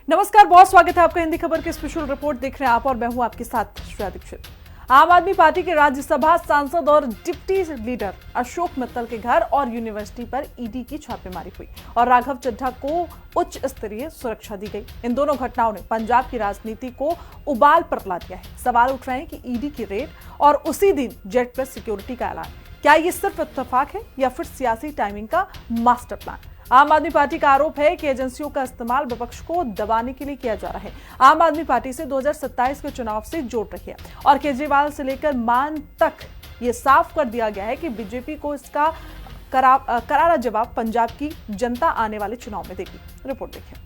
नमस्कार, बहुत स्वागत है आपका हिंदी खबर के स्पेशल रिपोर्ट देख रहे हैं आप और मैं हूं आपके साथ श्रेया दीक्षित। आम आदमी पार्टी के राज्यसभा सांसद और डिप्टी लीडर अशोक मित्तल के घर और यूनिवर्सिटी पर ईडी की छापेमारी हुई और राघव चड्ढा को उच्च स्तरीय सुरक्षा दी गई। इन दोनों घटनाओं ने पंजाब की राजनीति को उबाल पर ला दिया है। सवाल उठ रहे हैं कि ईडी की रेड और उसी दिन जेड प्लस सिक्योरिटी का ऐलान, क्या ये सिर्फ इत्तेफाक है या फिर सियासी टाइमिंग का मास्टर प्लान? आम आदमी पार्टी का आरोप है कि एजेंसियों का इस्तेमाल विपक्ष को दबाने के लिए किया जा रहा है। आम आदमी पार्टी से 2027 के चुनाव से जोड़ रही है और केजरीवाल से लेकर मान तक ये साफ कर दिया गया है कि बीजेपी को इसका करारा जवाब पंजाब की जनता आने वाले चुनाव में देगी। रिपोर्ट देखिए।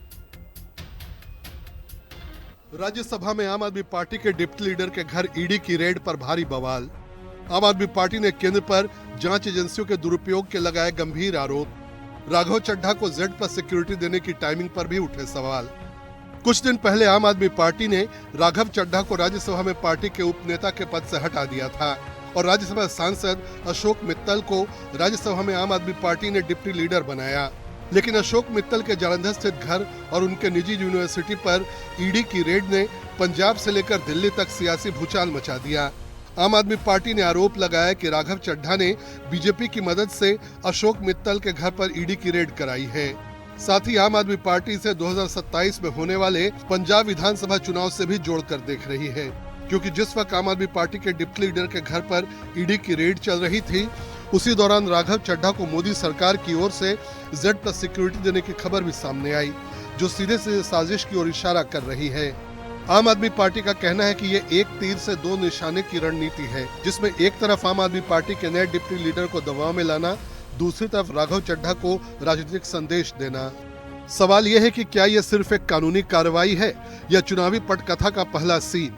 राज्यसभा में आम आदमी पार्टी के डिप्टी लीडर के घर ईडी की रेड पर भारी बवाल। आम आदमी पार्टी ने केंद्र पर जांच एजेंसियों के दुरुपयोग के लगाए गंभीर आरोप। राघव चड्ढा को जेड प्लस सिक्योरिटी देने की टाइमिंग पर भी उठे सवाल। कुछ दिन पहले आम आदमी पार्टी ने राघव चड्ढा को राज्यसभा में पार्टी के उपनेता के पद से हटा दिया था और राज्यसभा सांसद अशोक मित्तल को राज्यसभा में आम आदमी पार्टी ने डिप्टी लीडर बनाया। लेकिन अशोक मित्तल के जालंधर स्थित घर और उनके निजी यूनिवर्सिटी पर ईडी की रेड ने पंजाब से लेकर दिल्ली तक सियासी भूचाल मचा दिया। आम आदमी पार्टी ने आरोप लगाया कि राघव चड्ढा ने बीजेपी की मदद से अशोक मित्तल के घर पर ईडी की रेड कराई है। साथ ही आम आदमी पार्टी से 2027 में होने वाले पंजाब विधानसभा चुनाव से भी जोड़कर देख रही है, क्योंकि जिस वक्त आम आदमी पार्टी के डिप्टी लीडर के घर पर ईडी की रेड चल रही थी, उसी दौरान राघव चड्ढा को मोदी सरकार की ओर से जेड प्लस सिक्योरिटी देने की खबर भी सामने आई, जो सीधे सीधे साजिश की ओर इशारा कर रही है। आम आदमी पार्टी का कहना है कि ये एक तीर से दो निशाने की रणनीति है, जिसमें एक तरफ आम आदमी पार्टी के नए डिप्टी लीडर को दबाव में लाना, दूसरी तरफ राघव चड्ढा को राजनीतिक संदेश देना। सवाल ये है कि क्या ये सिर्फ एक कानूनी कार्रवाई है या चुनावी पटकथा का पहला सीन?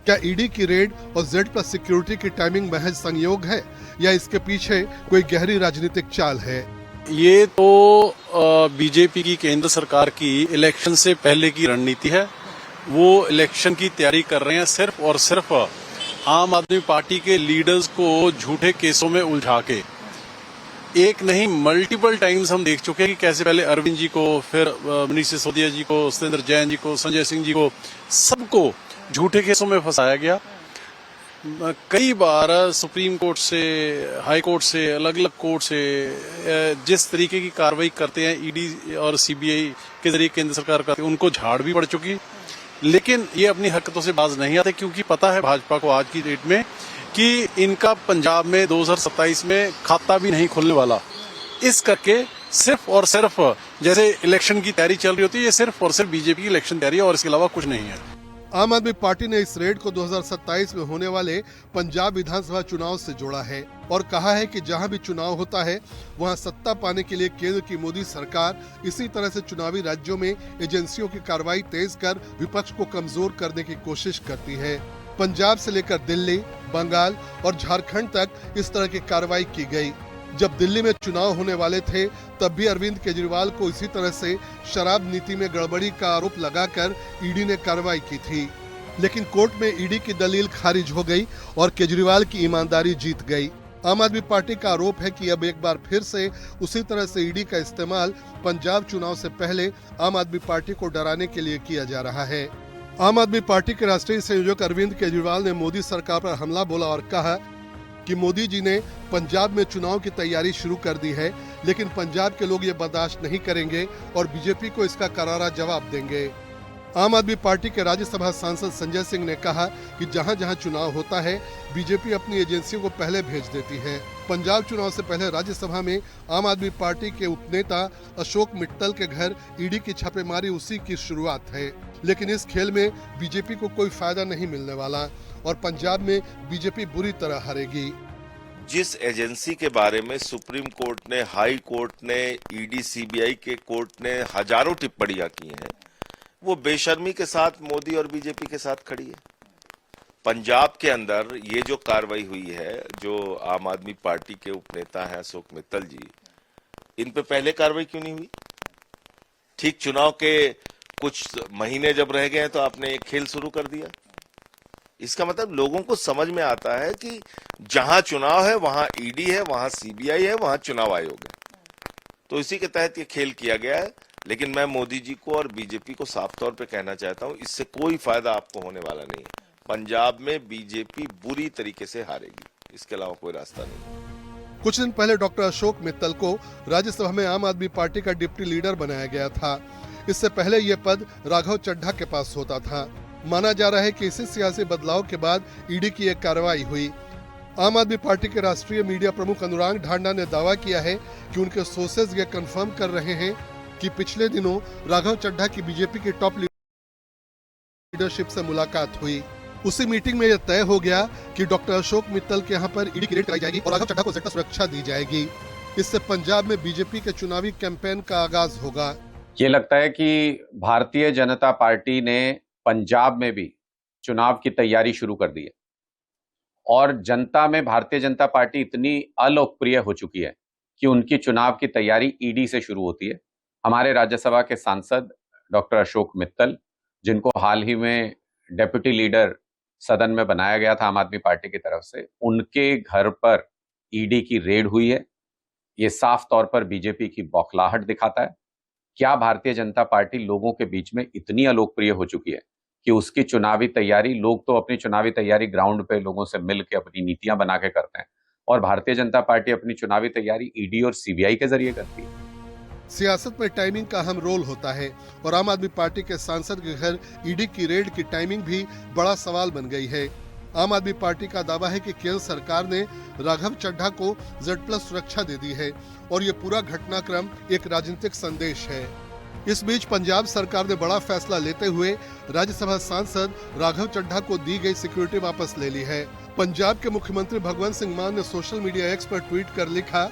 क्या ईडी की रेड और जेड प्लस सिक्योरिटी की टाइमिंग महज संयोग है या इसके पीछे कोई गहरी राजनीतिक चाल है? ये तो बीजेपी की केंद्र सरकार की इलेक्शन से पहले की रणनीति है। वो इलेक्शन की तैयारी कर रहे हैं सिर्फ और सिर्फ आम आदमी पार्टी के लीडर्स को झूठे केसों में उलझा के। एक नहीं, मल्टीपल टाइम्स हम देख चुके हैं कि कैसे पहले अरविंद जी को, फिर मनीष सिसोदिया जी को, सत्येंद्र जैन जी को, संजय सिंह जी को, सबको झूठे केसों में फंसाया गया। कई बार सुप्रीम कोर्ट से, हाई कोर्ट से, अलग अलग कोर्ट से जिस तरीके की कार्रवाई करते हैं ईडी और सीबीआई के जरिए केंद्र सरकार करती है, उनको झाड़ भी पड़ चुकी। लेकिन ये अपनी हरकतों से बाज नहीं आते, क्योंकि पता है भाजपा को आज की डेट में कि इनका पंजाब में 2027 में खाता भी नहीं खुलने वाला। इस करके सिर्फ और सिर्फ जैसे इलेक्शन की तैयारी चल रही होती है, ये सिर्फ और सिर्फ बीजेपी की इलेक्शन तैयारी है और इसके अलावा कुछ नहीं है। आम आदमी पार्टी ने इस रेड को 2027 में होने वाले पंजाब विधानसभा चुनाव से जोड़ा है और कहा है कि जहां भी चुनाव होता है वहां सत्ता पाने के लिए केंद्र की मोदी सरकार इसी तरह से चुनावी राज्यों में एजेंसियों की कार्रवाई तेज कर विपक्ष को कमजोर करने की कोशिश करती है। पंजाब से लेकर दिल्ली, बंगाल और झारखंड तक इस तरह की कार्रवाई की गई। जब दिल्ली में चुनाव होने वाले थे तब भी अरविंद केजरीवाल को इसी तरह से शराब नीति में गड़बड़ी का आरोप लगाकर ईडी ने कार्रवाई की थी, लेकिन कोर्ट में ईडी की दलील खारिज हो गई और केजरीवाल की ईमानदारी जीत गई। आम आदमी पार्टी का आरोप है कि अब एक बार फिर से उसी तरह से ईडी का इस्तेमाल पंजाब चुनाव से पहले आम आदमी पार्टी को डराने के लिए किया जा रहा है। आम आदमी पार्टी के राष्ट्रीय संयोजक अरविंद केजरीवाल ने मोदी सरकार पर हमला बोला और कहा कि मोदी जी ने पंजाब में चुनाव की तैयारी शुरू कर दी है, लेकिन पंजाब के लोग ये बर्दाश्त नहीं करेंगे और बीजेपी को इसका करारा जवाब देंगे। आम आदमी पार्टी के राज्यसभा सांसद संजय सिंह ने कहा कि जहां जहां चुनाव होता है बीजेपी अपनी एजेंसियों को पहले भेज देती है। पंजाब चुनाव से पहले राज्यसभा में आम आदमी पार्टी के उपनेता अशोक मित्तल के घर ईडी की छापेमारी उसी की शुरुआत है, लेकिन इस खेल में बीजेपी को कोई फायदा नहीं मिलने वाला और पंजाब में बीजेपी बुरी तरह हारेगी। जिस एजेंसी के बारे में सुप्रीम कोर्ट ने, हाई कोर्ट ने, ईडी सीबीआई के कोर्ट ने हजारों टिप्पणियां की हैं, वो बेशर्मी के साथ मोदी और बीजेपी के साथ खड़ी है। पंजाब के अंदर ये जो कार्रवाई हुई है, जो आम आदमी पार्टी के उपनेता हैं अशोक मित्तल जी, इन पे पहले कार्रवाई क्यों नहीं हुई? ठीक चुनाव के कुछ महीने जब रह गए तो आपने एक खेल शुरू कर दिया। इसका मतलब लोगों को समझ में आता है कि जहां चुनाव है वहां ईडी है, वहां सीबीआई है, वहां चुनाव आयोग है। तो इसी के तहत ये खेल किया गया है। लेकिन मैं मोदी जी को और बीजेपी को साफ तौर पे कहना चाहता हूं, इससे कोई फायदा आपको होने वाला नहीं है। पंजाब में बीजेपी बुरी तरीके से हारेगी, इसके अलावा कोई रास्ता नहीं। कुछ दिन पहले डॉक्टर अशोक मित्तल को राज्यसभा में आम आदमी पार्टी का डिप्टी लीडर बनाया गया था। इससे पहले यह पद राघव चड्ढा के पास होता था। माना जा रहा है कि इसी सियासी बदलाव के बाद ईडी की एक कार्रवाई हुई। आम आदमी पार्टी के राष्ट्रीय मीडिया प्रमुख अनुराग ढांडा ने दावा किया है कि उनके सोर्सेज ये कंफर्म कर रहे हैं कि पिछले दिनों राघव चड्ढा की बीजेपी की टॉप लीडरशिप से मुलाकात हुई। उसी मीटिंग में यह तय हो गया कि डॉक्टर अशोक मित्तल के यहाँ पर ईडी की रेड कराई जाएगी और राघव चड्ढा को ज्यादा सुरक्षा दी जाएगी। इससे पंजाब में बीजेपी के चुनावी कैंपेन का आगाज होगा। ये लगता है कि भारतीय जनता पार्टी ने पंजाब में भी चुनाव की तैयारी शुरू कर दी है और जनता में भारतीय जनता पार्टी इतनी अलोकप्रिय हो चुकी है कि उनकी चुनाव की तैयारी ईडी से शुरू होती है। हमारे राज्यसभा के सांसद डॉक्टर अशोक मित्तल, जिनको हाल ही में डेप्यूटी लीडर सदन में बनाया गया था आम आदमी पार्टी की तरफ से, उनके घर पर ईडी की रेड हुई है। ये साफ तौर पर बीजेपी की बौखलाहट दिखाता है। क्या भारतीय जनता पार्टी लोगों के बीच में इतनी अलोकप्रिय हो चुकी है कि उसकी चुनावी तैयारी, लोग तो अपनी चुनावी तैयारी ग्राउंड पे लोगों से मिलकर अपनी नीतियां बना के करते हैं और भारतीय जनता पार्टी अपनी चुनावी तैयारी ईडी और सीबीआई के जरिए करती है। सियासत में टाइमिंग का अहम रोल होता है और आम आदमी पार्टी के सांसद के घर ईडी की रेड की टाइमिंग भी बड़ा सवाल बन गई है। आम आदमी पार्टी का दावा है कि केंद्र सरकार ने राघव चड्ढा को Z+ सुरक्षा दे दी है और ये पूरा घटनाक्रम एक राजनीतिक संदेश है। इस बीच पंजाब सरकार ने बड़ा फैसला लेते हुए राज्यसभा सांसद राघव चड्ढा को दी गई सिक्योरिटी वापस ले ली है। पंजाब के मुख्यमंत्री भगवंत सिंह मान ने सोशल मीडिया एक्स पर ट्वीट कर लिखा,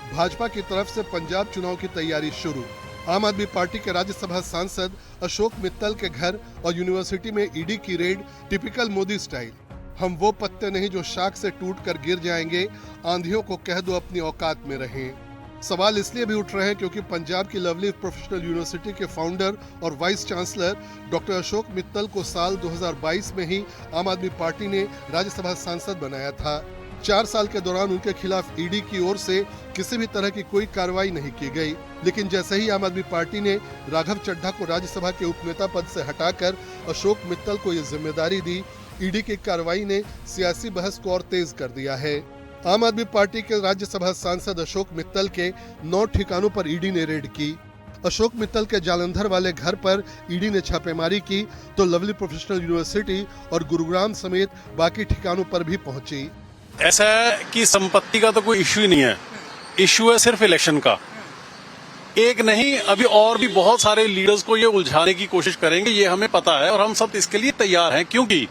भाजपा की तरफ से पंजाब चुनाव की तैयारी शुरू। आम आदमी पार्टी के राज्यसभा सांसद अशोक मित्तल के घर और यूनिवर्सिटी में ईडी की रेड, टिपिकल मोदी स्टाइल। हम वो पत्ते नहीं जो शाख से टूट कर गिर जाएंगे, आंधियों को कह दो अपनी औकात में रहें। सवाल इसलिए भी उठ रहे हैं क्योंकि पंजाब की लवली प्रोफेशनल यूनिवर्सिटी के फाउंडर और vice chancellor doctor Ashok Mittal को साल 2022 में ही आम आदमी पार्टी ने राज्यसभा सांसद बनाया था। 4 साल के दौरान उनके खिलाफ ईडी की ओर से किसी भी तरह की कोई कार्रवाई नहीं की गई, लेकिन जैसे ही आम आदमी पार्टी ने राघव चड्ढा को राज्यसभा के उपनेता पद से हटाकर अशोक मित्तल को ये जिम्मेदारी दी, ईडी की कार्रवाई ने सियासी बहस को और तेज कर दिया है। आम आदमी पार्टी के राज्यसभा सांसद अशोक मित्तल के 9 ठिकानों पर ईडी ने रेड की। अशोक मित्तल के जालंधर वाले घर पर ईडी ने छापेमारी की तो लवली प्रोफेशनल यूनिवर्सिटी और गुरुग्राम समेत बाकी ठिकानों पर भी पहुंची। ऐसा है कि संपत्ति का तो कोई इश्यू ही नहीं है, इश्यू है सिर्फ इलेक्शन का। एक नहीं, अभी और भी बहुत सारे लीडर्स को ये उलझाने की कोशिश करेंगे, ये हमें पता है और हम सब इसके लिए तैयार हैं, क्योंकि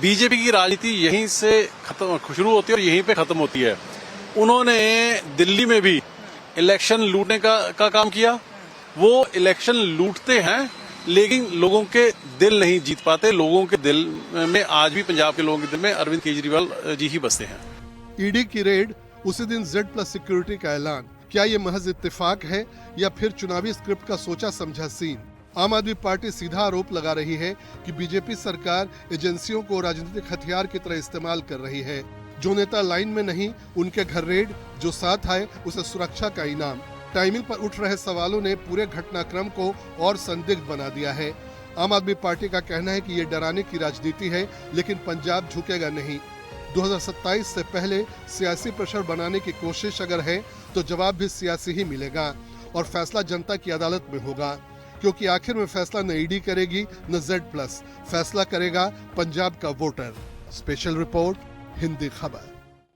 बीजेपी की राजनीति यहीं से खत्म शुरू होती है और यहीं पे खत्म होती है। उन्होंने दिल्ली में भी इलेक्शन लूटने का काम किया। वो इलेक्शन लूटते हैं लेकिन लोगों के दिल नहीं जीत पाते। लोगों के दिल में आज भी, पंजाब के लोगों के दिल में अरविंद केजरीवाल जी ही बसते हैं। ईडी की रेड, उसी दिन Z+ सिक्योरिटी का ऐलान, क्या ये महज इत्तेफाक है या फिर चुनावी स्क्रिप्ट का सोचा समझा सीन? आम आदमी पार्टी सीधा आरोप लगा रही है कि बीजेपी सरकार एजेंसियों को राजनीतिक हथियार की तरह इस्तेमाल कर रही है। जो नेता लाइन में नहीं, उनके घर रेड, जो साथ आए उसे सुरक्षा का इनाम। टाइमिंग पर उठ रहे सवालों ने पूरे घटनाक्रम को और संदिग्ध बना दिया है। आम आदमी पार्टी का कहना है कि ये डराने की राजनीति है, लेकिन पंजाब झुकेगा नहीं। 2027 से पहले सियासी प्रेशर बनाने की कोशिश अगर है तो जवाब भी सियासी ही मिलेगा और फैसला जनता की अदालत में होगा, क्योंकि आखिर में फैसला न ईडी करेगी न Z+, फैसला करेगा पंजाब का वोटर। स्पेशल रिपोर्ट, हिंदी खबर।